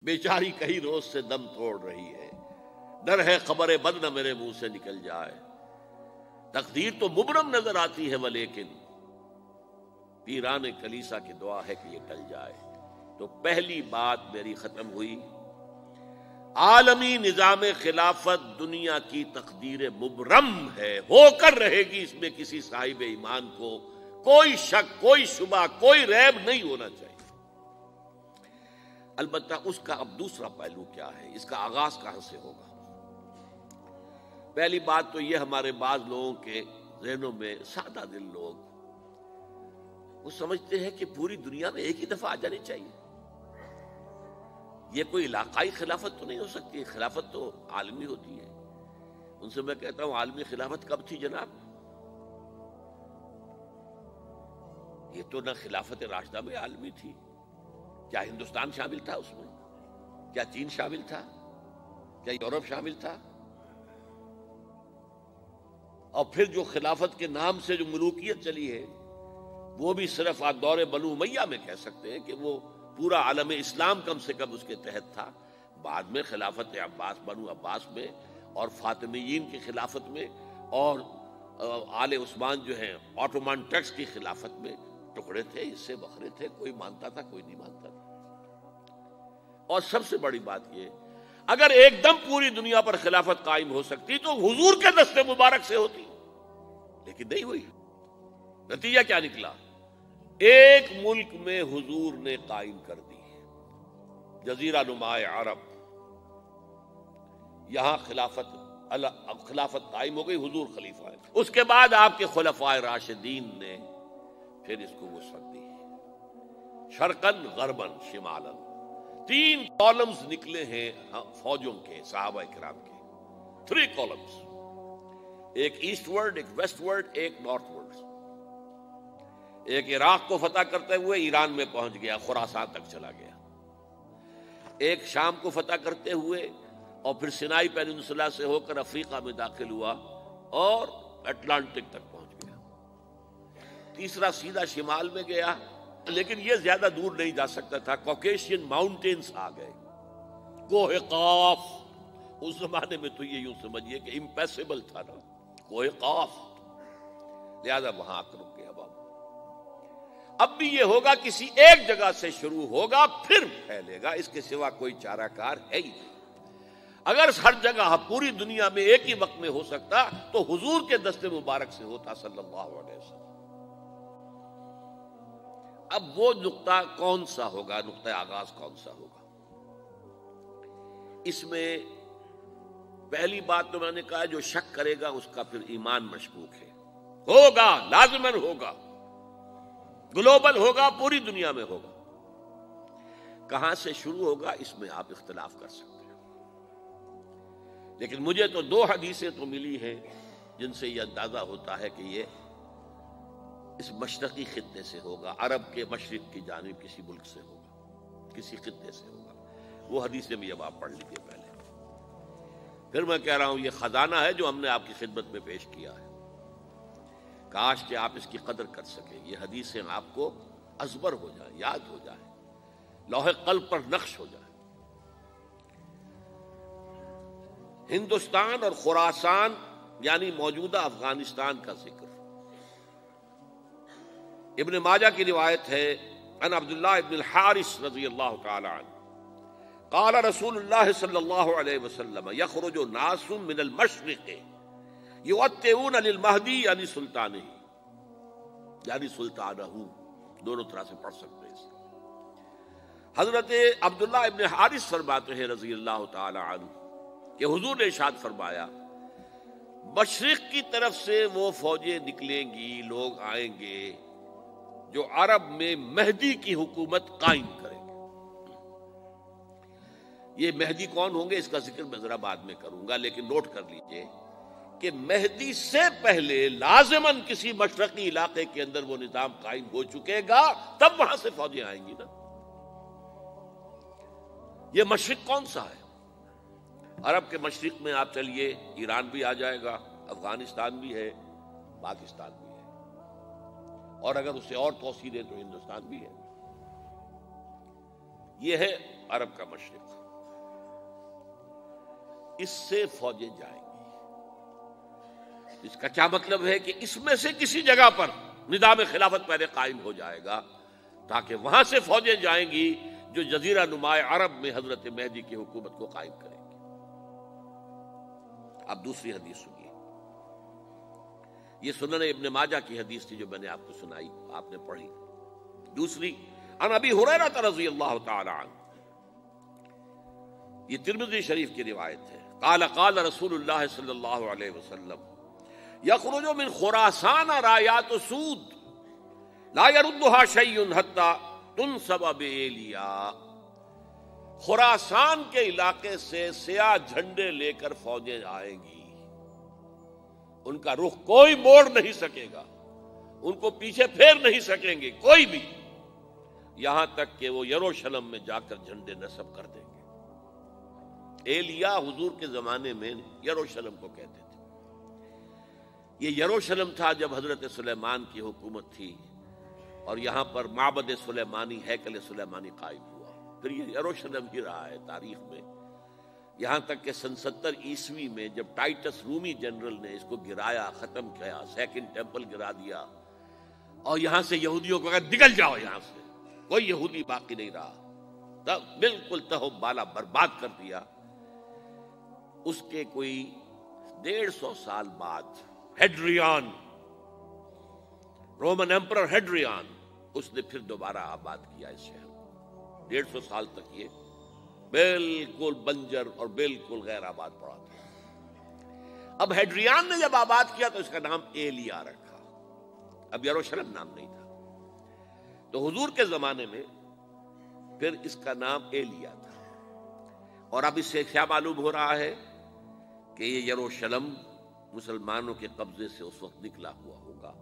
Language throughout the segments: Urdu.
بیچاری کئی روز سے دم توڑ رہی ہے، ڈر ہے خبر بد نہ میرے منہ سے نکل جائے، تقدیر تو مبرم نظر آتی ہے ولیکن پیران کلیسا کی دعا ہے کہ یہ ٹل جائے۔ تو پہلی بات میری ختم ہوئی، عالمی نظام خلافت دنیا کی تقدیر مبرم ہے، ہو کر رہے گی، اس میں کسی صاحب ایمان کو کوئی شک، کوئی شبہ، کوئی ریب نہیں ہونا چاہیے۔ البتہ اس کا اب دوسرا پہلو کیا ہے، اس کا آغاز کہاں سے ہوگا؟ پہلی بات تو یہ، ہمارے بعض لوگوں کے ذہنوں میں، سادہ دل لوگ وہ سمجھتے ہیں کہ پوری دنیا میں ایک ہی دفعہ آ جانی چاہیے، یہ کوئی علاقائی خلافت تو نہیں ہو سکتی، خلافت تو عالمی ہوتی ہے۔ ان سے میں کہتا ہوں عالمی خلافت کب تھی جناب؟ یہ تو نہ خلافت راشدہ میں عالمی تھی، کیا ہندوستان شامل تھا اس میں؟ کیا چین شامل تھا؟ کیا یورپ شامل تھا؟ اور پھر جو خلافت کے نام سے جو ملوکیت چلی ہے وہ بھی صرف دور بنو امیہ میں کہہ سکتے ہیں کہ وہ پورا عالم اسلام کم سے کم اس کے تحت تھا۔ بعد میں خلافت عباس، بنو عباس میں اور فاطمیین کی خلافت میں اور آل عثمان جو ہیں آٹومان ٹرکس کی خلافت میں ٹکڑے تھے، اس سے بکھرے تھے، کوئی مانتا تھا کوئی نہیں مانتا تھا۔ اور سب سے بڑی بات یہ، اگر ایک دم پوری دنیا پر خلافت قائم ہو سکتی تو حضور کے دست مبارک سے ہوتی، لیکن نہیں ہوئی۔ نتیجہ کیا نکلا؟ ایک ملک میں حضور نے قائم کر دی، جزیرہ نما عرب، یہاں خلافت قائم ہو گئی، حضور خلیفہ ہے۔ اس کے بعد آپ کے خلفائے راشدین نے پھر اس کو وسعت دی، شرقاً غرباً شمالاً، 3 کالمز نکلے ہیں فوجوں کے، صحابہ کرام کے، 3 کالمز، ایک ایسٹ ورڈ، ایک ویسٹ ورڈ، ایک نارتھ ورڈ۔ ایک عراق کو فتح کرتے ہوئے ایران میں پہنچ گیا، خراسان تک چلا گیا، ایک شام کو فتح کرتے ہوئے اور پھر سینائی پیننسولا سے ہو کر افریقہ میں داخل ہوا اور اٹلانٹک تک پہنچ گیا، تیسرا سیدھا شمال میں گیا، لیکن یہ زیادہ دور نہیں جا سکتا تھا، کوکیشین ماؤنٹینز آ گئے، کوہ قاف، اس زمانے میں تو یہ یوں سمجھیے کہ امپیسیبل تھا نا، کوہ قاف، لہذا وہاں آ کر رک گیا بابا۔ اب بھی یہ ہوگا، کسی ایک جگہ سے شروع ہوگا پھر پھیلے گا، اس کے سوا کوئی چارہ کار ہے ہی نہیں۔ اگر ہر جگہ پوری دنیا میں ایک ہی وقت میں ہو سکتا تو حضور کے دست مبارک سے ہوتا صلی اللہ علیہ وسلم۔ اب وہ نقطہ کون سا ہوگا، نقطہ آغاز کون سا ہوگا؟ اس میں پہلی بات تو میں نے کہا، جو شک کرے گا اس کا پھر ایمان مشکوک ہے، ہوگا، لازماً ہوگا، گلوبل ہوگا، پوری دنیا میں ہوگا۔ کہاں سے شروع ہوگا اس میں آپ اختلاف کر سکتے ہیں، لیکن مجھے تو 2 حدیثیں تو ملی ہیں جن سے یہ اندازہ ہوتا ہے کہ یہ اس مشرقی خطے سے ہوگا، عرب کے مشرق کی جانب کسی ملک سے ہوگا، کسی خطے سے ہوگا۔ وہ حدیثیں بھی اب آپ پڑھ لیجیے پہلے، پھر میں کہہ رہا ہوں یہ خزانہ ہے جو ہم نے آپ کی خدمت میں پیش کیا ہے، کاش کہ آپ اس کی قدر کر سکیں، یہ حدیثیں آپ کو ازبر ہو جائیں، یاد ہو جائیں، لوح قلب پر نقش ہو جائیں۔ ہندوستان اور خراسان یعنی موجودہ افغانستان کا ذکر، ابن ماجہ کی روایت ہے، ان عبداللہ ابن الحارث رضی اللہ تعالی عنہ قال رسول اللہ صلی اللہ علیہ وسلم یخرج ناس من المشرق یؤتئون للمہدی یعنی سلطانہ، یعنی سلطانہ، دونوں طرح سے پڑھ سکتے ہیں۔ حضرت عبداللہ ابن حارث فرماتے ہیں رضی اللہ تعالی عنہ کہ حضور نے ارشاد فرمایا، مشرق کی طرف سے وہ فوجیں نکلیں گی، لوگ آئیں گے جو عرب میں مہدی کی حکومت قائم کریں گے۔ یہ مہدی کون ہوں گے اس کا ذکر میں ذرا بعد میں کروں گا، لیکن نوٹ کر لیجئے کہ مہدی سے پہلے لازماً کسی مشرقی علاقے کے اندر وہ نظام قائم ہو چکے گا، تب وہاں سے فوجیں آئیں گی نا۔ یہ مشرق کون سا ہے؟ عرب کے مشرق میں آپ چلیے، ایران بھی آ جائے گا، افغانستان بھی ہے، پاکستان بھی ہے، اور اگر اسے اور توسیع دیں تو ہندوستان بھی ہے۔ یہ ہے عرب کا مشرق، اس سے فوجیں جائیں گی۔ اس کا کیا مطلب ہے کہ اس میں سے کسی جگہ پر نظام خلافت پہلے قائم ہو جائے گا، تاکہ وہاں سے فوجیں جائیں گی جو جزیرہ نما عرب میں حضرت مہدی کی حکومت کو قائم کریں گی۔ اب دوسری حدیث سنیے، یہ سنن ابن ماجہ کی حدیث تھی جو میں نے آپ کو سنائی، آپ نے پڑھی۔ دوسری عن ابی ہریرہ رضی اللہ تعالی عنہ، یہ ترمذی شریف کی روایت ہے، قال قال رسول اللہ صلی اللہ علیہ وسلم یخرج من خراسان رایات سود لا يردها شیء حتی تنصب بإیلیا۔ خراسان کے علاقے سے سیاہ جھنڈے لے کر فوجیں آئیں گی، ان کا رخ کوئی موڑ نہیں سکے گا، ان کو پیچھے پھیر نہیں سکیں گے کوئی بھی، یہاں تک کہ وہ یروشلم میں جا کر جھنڈے نصب کر دیں گے۔ ایلیا حضور کے زمانے میں یروشلم کو کہتے تھے۔ یہ یروشلم تھا جب حضرت سلیمان کی حکومت تھی اور یہاں پر معبد سلیمانی، ہیکل سلیمانی قائم ہوا، پھر یہ یروشلم ہی رہا ہے تاریخ میں، یہاں تک کہ سن 70 عیسوی میں جب ٹائٹس رومی جنرل نے اس کو گرایا، ختم کیا، سیکنڈ ٹیمپل گرا دیا اور یہاں سے یہودیوں کو کہا نکل جاؤ، یہاں سے کوئی یہودی باقی نہیں رہا، تب بالکل تہو بالا برباد کر دیا۔ اس کے کوئی 150 سال بعد ہیڈریان، رومن ایمپرر ہیڈریان، اس نے پھر دوبارہ آباد کیا اس شہر کو۔ 150 سال تک یہ بالکل بنجر اور بالکل غیر آباد پڑا تھا۔ اب ہیڈریان نے جب آباد کیا تو اس کا نام ایلیا رکھا، اب یروشلم نام نہیں تھا۔ تو حضور کے زمانے میں پھر اس کا نام ایلیا تھا، اور اب اس سے کیا معلوم ہو رہا ہے کہ یہ یروشلم مسلمانوں کے قبضے سے اس وقت نکلا ہوا ہوگا۔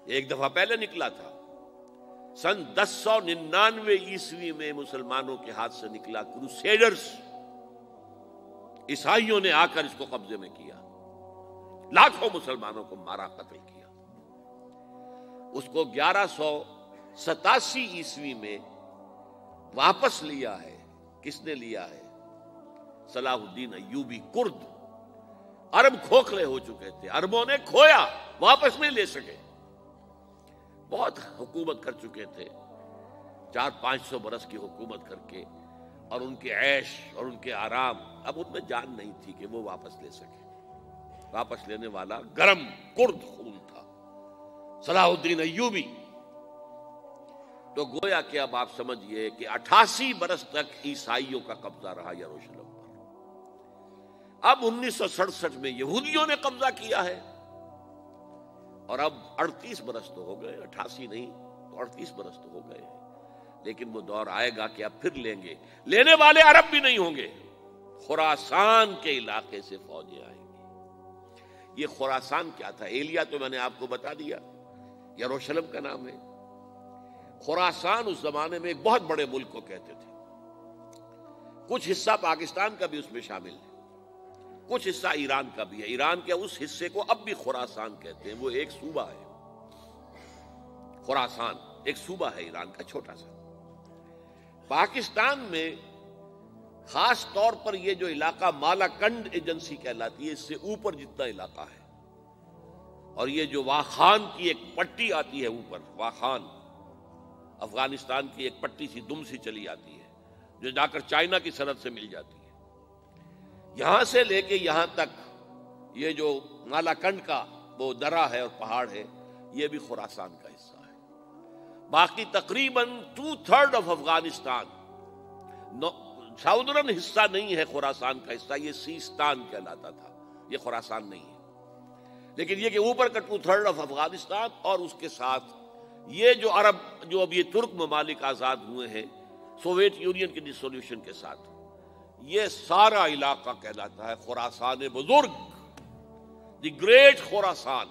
ایک دفعہ پہلے نکلا تھا، سن 1099 عیسوی میں مسلمانوں کے ہاتھ سے نکلا، کروسیڈرز عیسائیوں نے آ کر اس کو قبضے میں کیا، لاکھوں مسلمانوں کو مارا، قتل کیا۔ اس کو 1187 عیسوی میں واپس لیا ہے۔ کس نے لیا ہے؟ صلاح الدین ایوبی، کرد۔ عرب کھوکھلے ہو چکے تھے، عربوں نے کھویا، واپس نہیں لے سکے، بہت حکومت کر چکے تھے، 400-500 برس کی حکومت کر کے، اور ان کے عیش اور ان کے آرام، اب ان میں جان نہیں تھی کہ وہ واپس لے سکے۔ واپس لینے والا گرم کرد خون تھا، صلاح الدین ایوبی۔ تو گویا کہ اب آپ سمجھئے کہ 88 برس تک عیسائیوں کا قبضہ رہا یروشلم پر۔ اب 1967 میں یہودیوں نے قبضہ کیا ہے، اور اب 38 برس تو ہو گئے، 88 نہیں تو 38 برس تو ہو گئے، لیکن وہ دور آئے گا کہ اب پھر لیں گے۔ لینے والے عرب بھی نہیں ہوں گے، خراسان کے علاقے سے فوجیں آئیں گی۔ یہ خراسان کیا تھا؟ ایلیا تو میں نے آپ کو بتا دیا، یروشلم کا نام ہے۔ خراسان اس زمانے میں ایک بہت بڑے ملک کو کہتے تھے، کچھ حصہ پاکستان کا بھی اس میں شامل ہے، کچھ حصہ ایران کا بھی ہے۔ ایران کے اس حصے کو اب بھی خراسان کہتے ہیں، وہ ایک صوبہ ہے۔ خراسان ایک صوبہ ہے ایران کا، چھوٹا سا۔ پاکستان میں خاص طور پر یہ جو علاقہ مالاکنڈ ایجنسی کہلاتی ہے، اس سے اوپر جتنا علاقہ ہے، اور یہ جو واخان کی ایک پٹی آتی ہے اوپر، واخان افغانستان کی ایک پٹی سی دم سی چلی آتی ہے جو جا کر چائنا کی سرحد سے مل جاتی ہے، یہاں سے لے کے یہاں تک یہ جو مالاکنڈ کا وہ درہ ہے اور پہاڑ ہے، یہ بھی خراسان کا حصہ ہے۔ باقی تقریباً 2/3 آف افغانستان، ساؤدرن حصہ نہیں ہے خراسان کا حصہ، یہ سیستان کہلاتا تھا، یہ خراسان نہیں ہے۔ لیکن یہ کہ اوپر کا 2/3 آف افغانستان، اور اس کے ساتھ یہ جو عرب، جو اب یہ ترک ممالک آزاد ہوئے ہیں سوویت یونین کی ڈسولوشن کے ساتھ، یہ سارا علاقہ کہلاتا ہے خراسان بزرگ، دی گریٹ خراسان۔